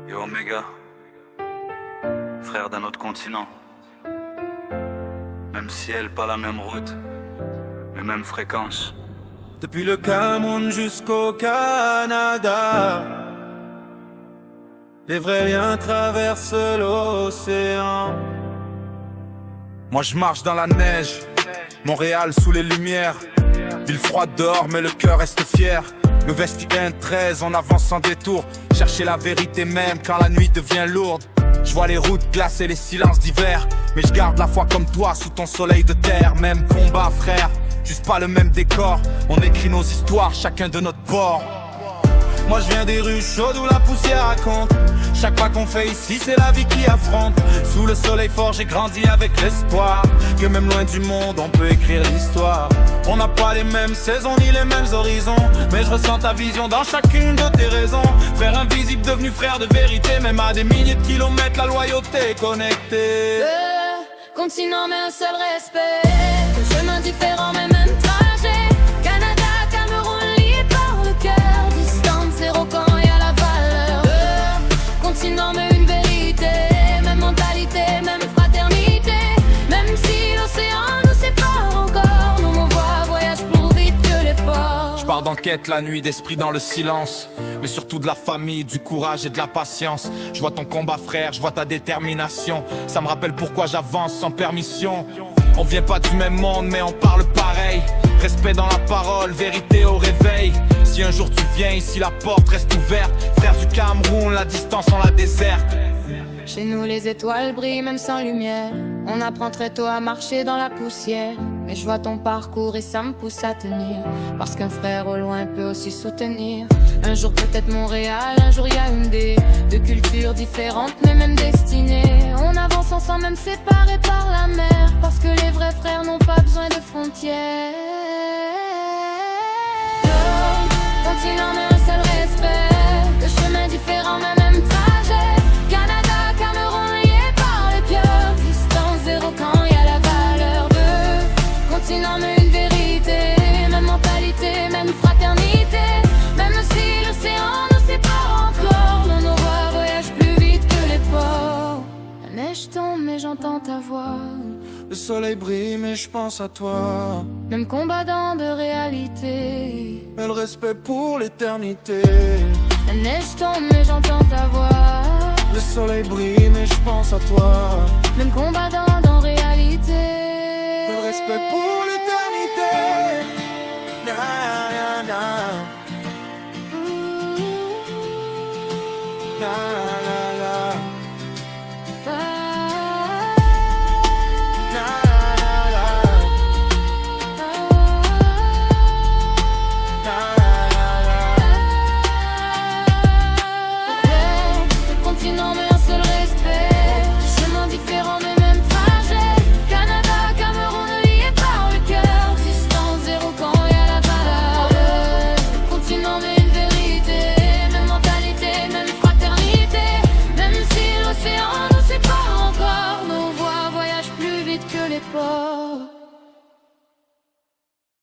Yo Omega, frère d'un autre continent. Même ciel, pas la même route, mais même fréquence. Depuis le Cameroun jusqu'au Canada, les vrais liens traversent l'océan. Moi je marche dans la neige, Montréal sous les lumières. Ville froide dehors mais le cœur reste fier. Le vesti 13 en avance sans détour. Chercher la vérité même quand la nuit devient lourde. Je vois les routes glacées, les silences d'hiver, mais je garde la foi comme toi sous ton soleil de terre. Même combat frère, juste pas le même décor. On écrit nos histoires chacun de notre bord. Moi je viens des rues chaudes où la poussière raconte. Chaque pas qu'on fait ici c'est la vie qui affronte. Sous le soleil fort j'ai grandi avec l'espoir que même loin du monde on peut écrire l'histoire. On n'a pas les mêmes saisons ni les mêmes horizons, mais je ressens ta vision dans chacune de tes raisons. Frère invisible devenu frère de vérité, même à des milliers de kilomètres la loyauté est connectée. Continent mais un seul respect, le chemin différent mais même trajet. Canada, Cameroun liés par le cœur, distance zéro quand y a la valeur. Continent mais une vérité, même mentalité, même fraternité. Même si l'océan nous sépare encore, nous voix voyage plus vite que les ports. Je pars d'enquête la nuit, d'esprit dans le silence, mais surtout de la famille, du courage et de la patience. Je vois ton combat frère, je vois ta détermination. Ça me rappelle pourquoi j'avance sans permission. On vient pas du même monde mais on parle pareil. Respect dans la parole, vérité au réveil. Si un jour tu viens ici la porte reste ouverte. Frère du Cameroun, la distance on la déserte. Chez nous les étoiles brillent même sans lumière. On apprend très tôt à marcher dans la poussière. Mais je vois ton parcours et ça me pousse à tenir, parce qu'un frère au loin peut aussi soutenir. Un jour peut-être Montréal, un jour Yaoundé. Deux cultures différentes mais même destinées. On avance ensemble même séparés par la mer, parce que les vrais frères n'ont pas besoin de frontières. Continent mais un seul respect, le chemin différent mais même trajet. Canada, Cameroun liés par le cœur, distance zéro quand y a la valeur de. Continent mais une vérité, même mentalité, même fraternité. Même si l'océan nous sépare encore, nos voix voyagent plus vite que les ports. La neige tombe mais j'entends ta voix. Le soleil brille mais je pense à toi. Même combattant de réalité, Mais le respect pour l'éternité. la neige tombe mais j'entends ta voix. Le soleil brille mais je pense à toi. Même combattant dans réalité, Mais le respect pour l'éternité. Na, na, na. Na.